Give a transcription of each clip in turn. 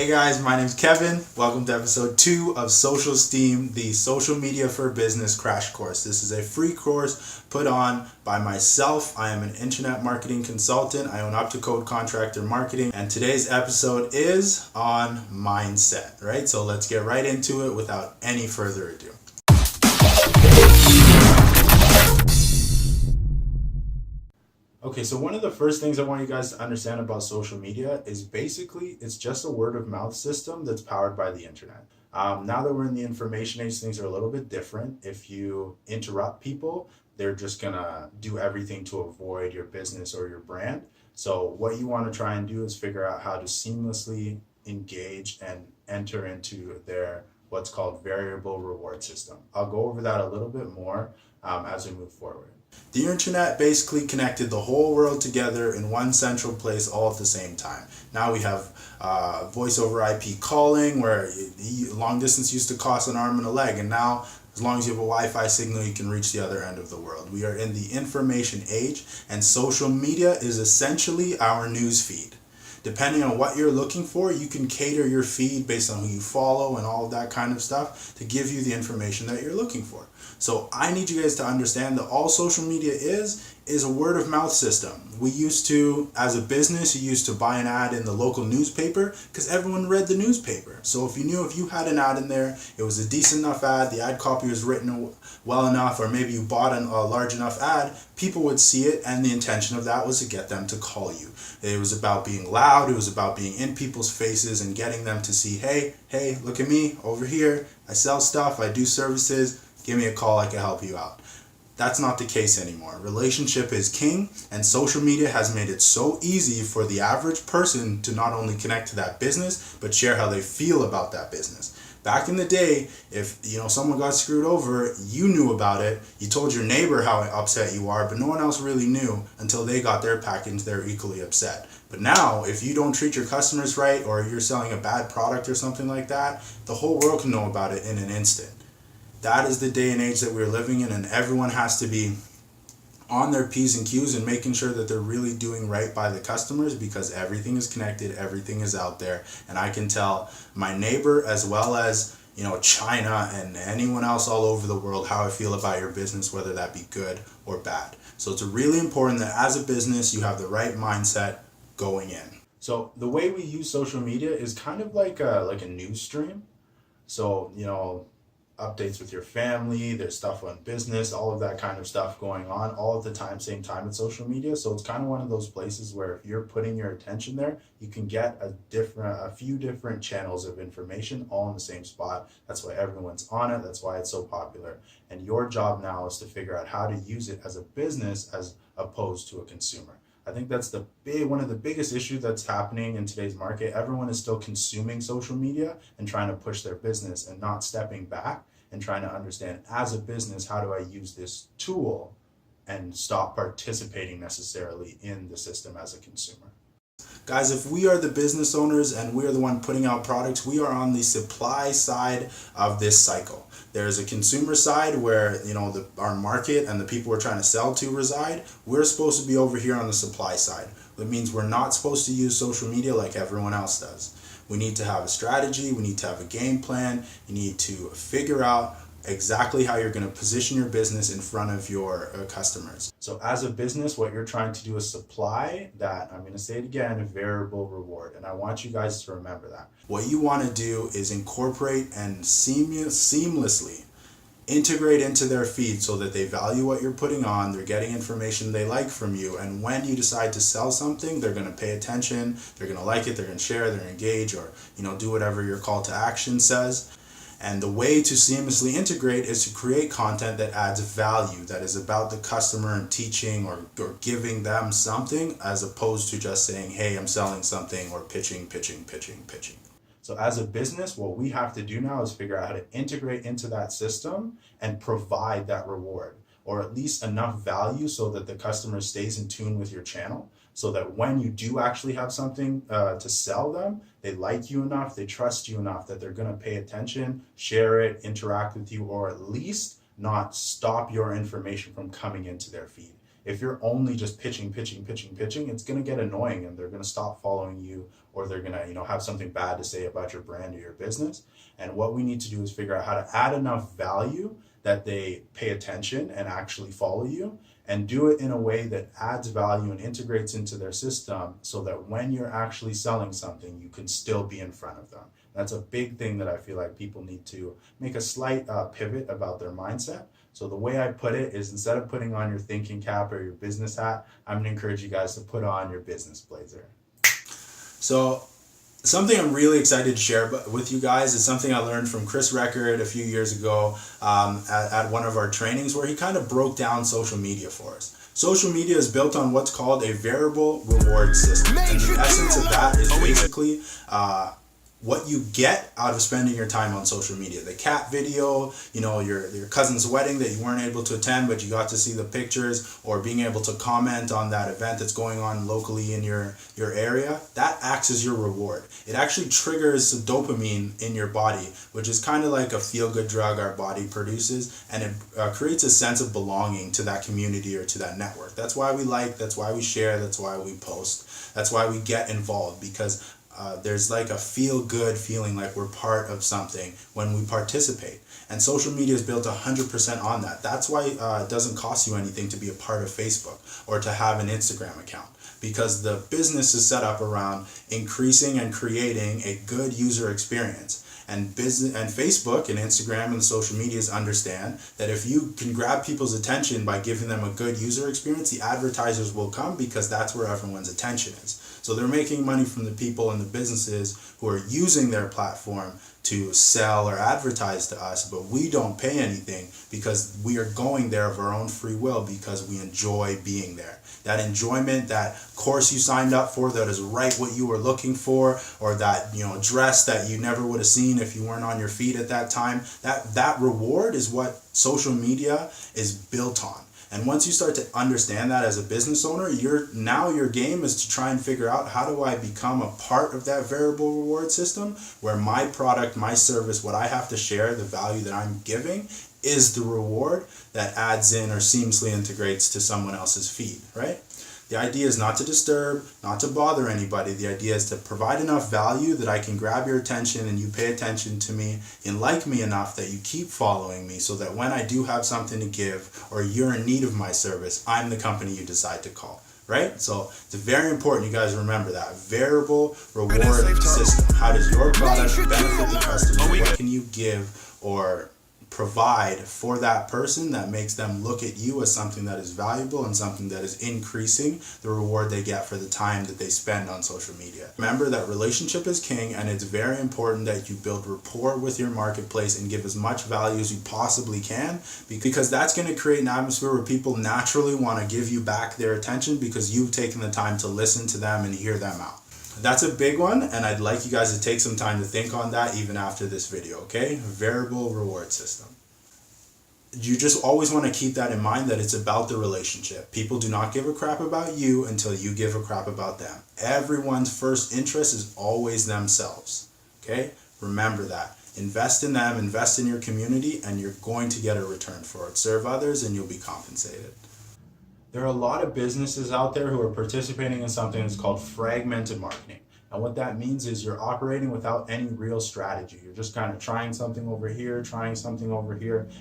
Hey guys, my name's Kevin. Welcome to episode 2 of Social Steam, the social media for business crash course. This is a free course put on by myself. I am an internet marketing consultant. I own Up to Code Contractor Marketing, and today's episode is on mindset, right? So let's get right into it without any further ado. Okay, so one of the first things I want you guys to understand about social media is basically it's just a word of mouth system that's powered by the internet. Now that we're in the information age, things are a little bit different. If you interrupt people, they're just gonna do everything to avoid your business or your brand. So what you want to try and do is figure out how to seamlessly engage and enter into their what's called variable reward system. I'll go over that a little bit more as we move forward. The internet basically connected the whole world together in one central place all at the same time. Now we have voice over IP calling, where long distance used to cost an arm and a leg, and now as long as you have a Wi-Fi signal, you can reach the other end of the world. We are in the information age, and social media is essentially our news feed. Depending on what you're looking for, you can cater your feed based on who you follow and all of that kind of stuff to give you the information that you're looking for. So I need you guys to understand that all social media is a word of mouth system. We used to, as a business, you used to buy an ad in the local newspaper because everyone read the newspaper. So if you had an ad in there, it was a decent enough ad, the ad copy was written well enough, or maybe you bought a large enough ad, people would see it, and the intention of that was to get them to call you. It was about being loud, it was about being in people's faces and getting them to see, hey, look at me over here, I sell stuff, I do services, give me a call, I can help you out. That's not the case anymore. Relationship is king, and social media has made it so easy for the average person to not only connect to that business, but share how they feel about that business. Back in the day, if someone got screwed over, you knew about it, you told your neighbor how upset you are, but no one else really knew until they got their package, they're equally upset. But now, if you don't treat your customers right, or you're selling a bad product or something like that, the whole world can know about it in an instant. That is the day and age that we're living in, and everyone has to be on their P's and Q's and making sure that they're really doing right by the customers, because everything is connected, everything is out there, and I can tell my neighbor as well as China and anyone else all over the world how I feel about your business, whether that be good or bad. So it's really important that as a business you have the right mindset going in. So the way we use social media is kind of like a news stream. So updates with your family, there's stuff on business, all of that kind of stuff going on all at the same time with social media. So it's kind of one of those places where if you're putting your attention there, you can get a few different channels of information all in the same spot. That's why everyone's on it. That's why it's so popular. And your job now is to figure out how to use it as a business as opposed to a consumer. I think that's one of the biggest issues that's happening in today's market. Everyone is still consuming social media and trying to push their business and not stepping back and trying to understand, as a business, how do I use this tool and stop participating necessarily in the system as a consumer. Guys, if we are the business owners and we are the one putting out products, we are on the supply side of this cycle. There's a consumer side where our market and the people we're trying to sell to reside. We're supposed to be over here on the supply side. That means we're not supposed to use social media like everyone else does. We need to have a strategy, we need to have a game plan, you need to figure out exactly how you're going to position your business in front of your customers. So as a business, what you're trying to do is supply that, I'm going to say it again, a variable reward. And I want you guys to remember that. What you want to do is incorporate and seamlessly integrate into their feed so that they value what you're putting on, they're getting information they like from you, and when you decide to sell something, they're going to pay attention, they're going to like it, they're going to share, they're going to engage, or do whatever your call to action says. And the way to seamlessly integrate is to create content that adds value, that is about the customer and teaching or giving them something, as opposed to just saying, hey, I'm selling something, or pitching. So as a business, what we have to do now is figure out how to integrate into that system and provide that reward, or at least enough value so that the customer stays in tune with your channel, so that when you do actually have something to sell them, they like you enough, they trust you enough that they're going to pay attention, share it, interact with you, or at least not stop your information from coming into their feed. If you're only just pitching, it's going to get annoying and they're going to stop following you, or they're going to, have something bad to say about your brand or your business. And what we need to do is figure out how to add enough value that they pay attention and actually follow you, and do it in a way that adds value and integrates into their system so that when you're actually selling something, you can still be in front of them. That's a big thing that I feel like people need to make a slight pivot about their mindset. So the way I put it is, instead of putting on your thinking cap or your business hat, I'm going to encourage you guys to put on your business blazer. So something I'm really excited to share with you guys is something I learned from Chris Record a few years ago at one of our trainings, where he kind of broke down social media for us. Social media is built on what's called a variable reward system. And the essence of that is basically what you get out of spending your time on social media. The cat video, your cousin's wedding that you weren't able to attend, but you got to see the pictures, or being able to comment on that event that's going on locally in your area, that acts as your reward. It actually triggers dopamine in your body, which is kind of like a feel-good drug our body produces, and it creates a sense of belonging to that community or to that network. That's why we like, that's why we share, that's why we post, that's why we get involved, because there's like a feel-good feeling like we're part of something when we participate. And social media is built 100% on that. That's why it doesn't cost you anything to be a part of Facebook or to have an Instagram account, because the business is set up around increasing and creating a good user experience. And Facebook and Instagram and the social medias understand that if you can grab people's attention by giving them a good user experience, the advertisers will come, because that's where everyone's attention is. So they're making money from the people and the businesses who are using their platform to sell or advertise to us, but we don't pay anything because we are going there of our own free will, because we enjoy being there. That enjoyment, that course you signed up for that is right what you were looking for, or that dress that you never would have seen if you weren't on your feet at that time, that reward is what social media is built on. And once you start to understand that as a business owner, your game is to try and figure out, how do I become a part of that variable reward system, where my product, my service, what I have to share, the value that I'm giving, is the reward that adds in or seamlessly integrates to someone else's feed, right? The idea is not to disturb, not to bother anybody. The idea is to provide enough value that I can grab your attention and you pay attention to me and like me enough that you keep following me, so that when I do have something to give or you're in need of my service, I'm the company you decide to call, right? So it's very important you guys remember that. Variable reward system. How does your product benefit the customer? What can you give or provide for that person that makes them look at you as something that is valuable and something that is increasing the reward they get for the time that they spend on social media. Remember that relationship is king, and it's very important that you build rapport with your marketplace and give as much value as you possibly can, because that's going to create an atmosphere where people naturally want to give you back their attention, because you've taken the time to listen to them and hear them out. That's a big one, and I'd like you guys to take some time to think on that even after this video, okay? Variable reward system. You just always want to keep that in mind, that it's about the relationship. People do not give a crap about you until you give a crap about them. Everyone's first interest is always themselves, okay? Remember that. Invest in them, invest in your community, and you're going to get a return for it. Serve others and you'll be compensated. There are a lot of businesses out there who are participating in something that's called fragmented marketing. And what that means is you're operating without any real strategy. You're just kind of trying something over here,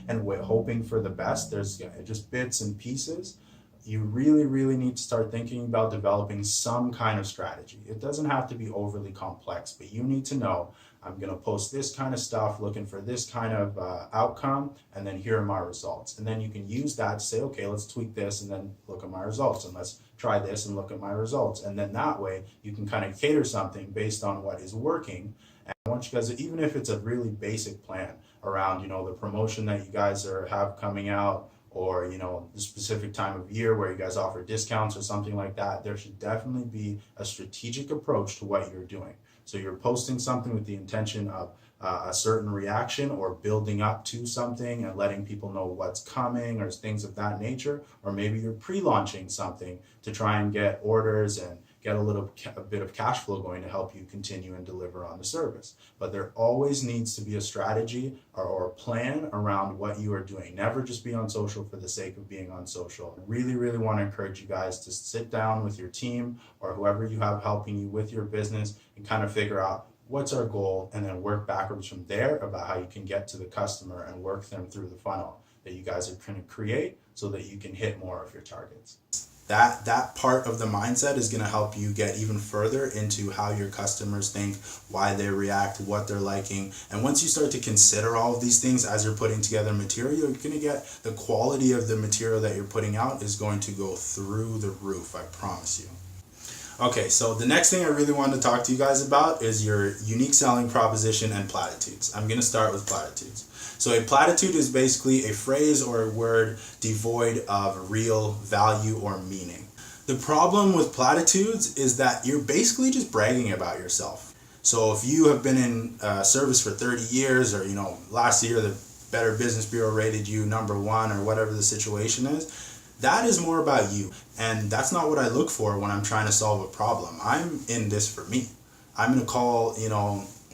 and hoping for the best. There's just bits and pieces. You really, really need to start thinking about developing some kind of strategy. It doesn't have to be overly complex, but you need to know, I'm going to post this kind of stuff looking for this kind of outcome, and then here are my results. And then you can use that to say, okay, let's tweak this and then look at my results, and let's try this and look at my results. And then that way you can kind of cater something based on what is working. And I want you guys to, even if it's a really basic plan around, the promotion that you guys have coming out, or the specific time of year where you guys offer discounts or something like that, there should definitely be a strategic approach to what you're doing. So you're posting something with the intention of a certain reaction, or building up to something and letting people know what's coming, or things of that nature. Or maybe you're pre-launching something to try and get orders and get a bit of cash flow going to help you continue and deliver on the service. But there always needs to be a strategy or a plan around what you are doing. Never just be on social for the sake of being on social. I really, really want to encourage you guys to sit down with your team or whoever you have helping you with your business and kind of figure out what's our goal, and then work backwards from there about how you can get to the customer and work them through the funnel that you guys are going to create so that you can hit more of your targets. That part of the mindset is going to help you get even further into how your customers think, why they react, what they're liking. And once you start to consider all of these things as you're putting together material, you're going to get the quality of the material that you're putting out is going to go through the roof, I promise you. Okay, so the next thing I really wanted to talk to you guys about is your unique selling proposition and platitudes. I'm going to start with platitudes. So a platitude is basically a phrase or a word devoid of real value or meaning. The problem with platitudes is that you're basically just bragging about yourself. So if you have been in service for 30 years or, last year the Better Business Bureau rated you #1 or whatever the situation is, that is more about you. And that's not what I look for when I'm trying to solve a problem. I'm in this for me. I'm going to call,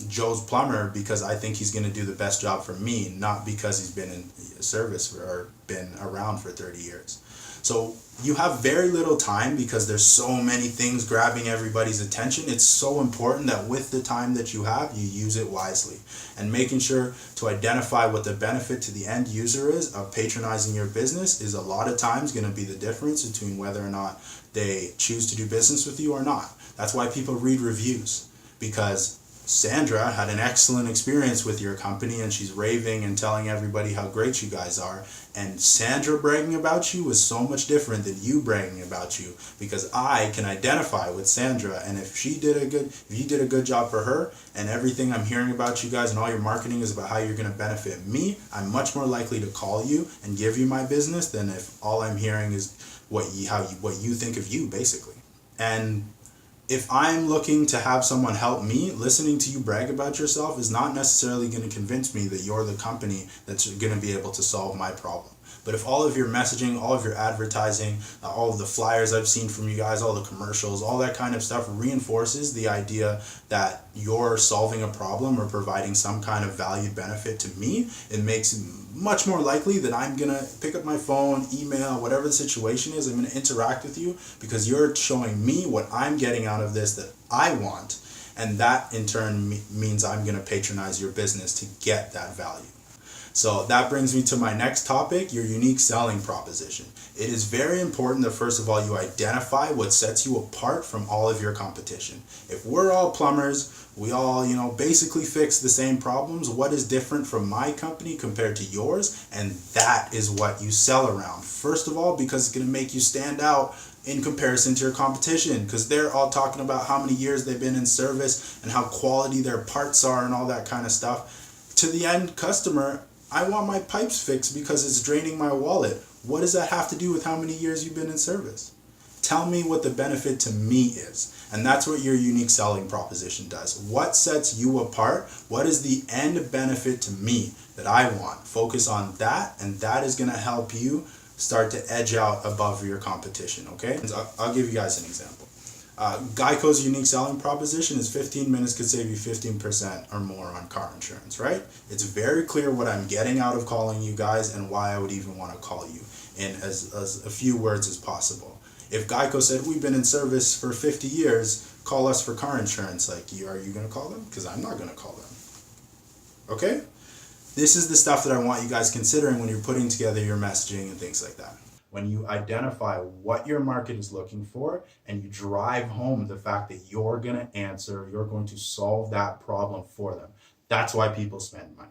Joe's plumber because I think he's going to do the best job for me, not because he's been in service or been around for 30 years. So you have very little time because there's so many things grabbing everybody's attention. It's so important that with the time that you have, you use it wisely. And making sure to identify what the benefit to the end user is of patronizing your business is a lot of times going to be the difference between whether or not they choose to do business with you or not. That's why people read reviews, because Sandra had an excellent experience with your company and she's raving and telling everybody how great you guys are. And Sandra bragging about you was so much different than you bragging about you, because I can identify with Sandra, and if you did a good job for her and everything I'm hearing about you guys and all your marketing is about how you're going to benefit me, I'm much more likely to call you and give you my business than if all I'm hearing is what you think of you, basically. And if I'm looking to have someone help me, listening to you brag about yourself is not necessarily going to convince me that you're the company that's going to be able to solve my problem. But if all of your messaging, all of your advertising, all of the flyers I've seen from you guys, all the commercials, all that kind of stuff reinforces the idea that you're solving a problem or providing some kind of valued benefit to me, it makes it much more likely that I'm going to pick up my phone, email, whatever the situation is, I'm going to interact with you because you're showing me what I'm getting out of this that I want. And that in turn means I'm going to patronize your business to get that value. So that brings me to my next topic, your unique selling proposition. It is very important that first of all you identify what sets you apart from all of your competition. If we're all plumbers, we all, basically fix the same problems, what is different from my company compared to yours? And that is what you sell around. First of all, because it's going to make you stand out in comparison to your competition, because they're all talking about how many years they've been in service and how quality their parts are and all that kind of stuff. To the end customer, I want my pipes fixed because it's draining my wallet. What does that have to do with how many years you've been in service? Tell me what the benefit to me is. And that's what your unique selling proposition does. What sets you apart? What is the end benefit to me that I want? Focus on that, and that is going to help you start to edge out above your competition, okay? I'll give you guys an example. Geico's unique selling proposition is 15 minutes could save you 15% or more on car insurance, right? It's very clear what I'm getting out of calling you guys and why I would even want to call you in as a few words as possible. If Geico said, we've been in service for 50 years, call us for car insurance, are you going to call them? Because I'm not going to call them. Okay? This is the stuff that I want you guys considering when you're putting together your messaging and things like that. When you identify what your market is looking for and you drive home the fact that you're going to answer, you're going to solve that problem for them. That's why people spend money.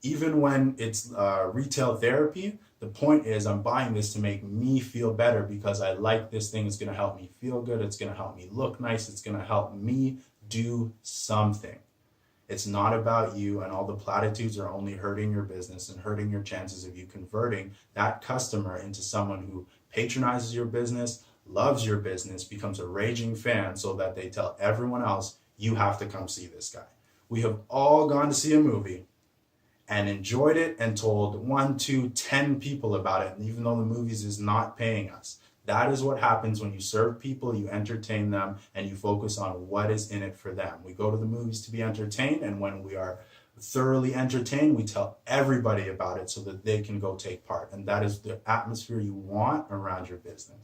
Even when it's retail therapy, the point is I'm buying this to make me feel better because I like this thing. It's going to help me feel good. It's going to help me look nice. It's going to help me do something. It's not about you, and all the platitudes are only hurting your business and hurting your chances of you converting that customer into someone who patronizes your business, loves your business, becomes a raging fan so that they tell everyone else, you have to come see this guy. We have all gone to see a movie and enjoyed it and told 1, 2, 10 people about it, and even though the movies is not paying us. That is what happens when you serve people, you entertain them, and you focus on what is in it for them. We go to the movies to be entertained, and when we are thoroughly entertained, we tell everybody about it so that they can go take part. And that is the atmosphere you want around your business.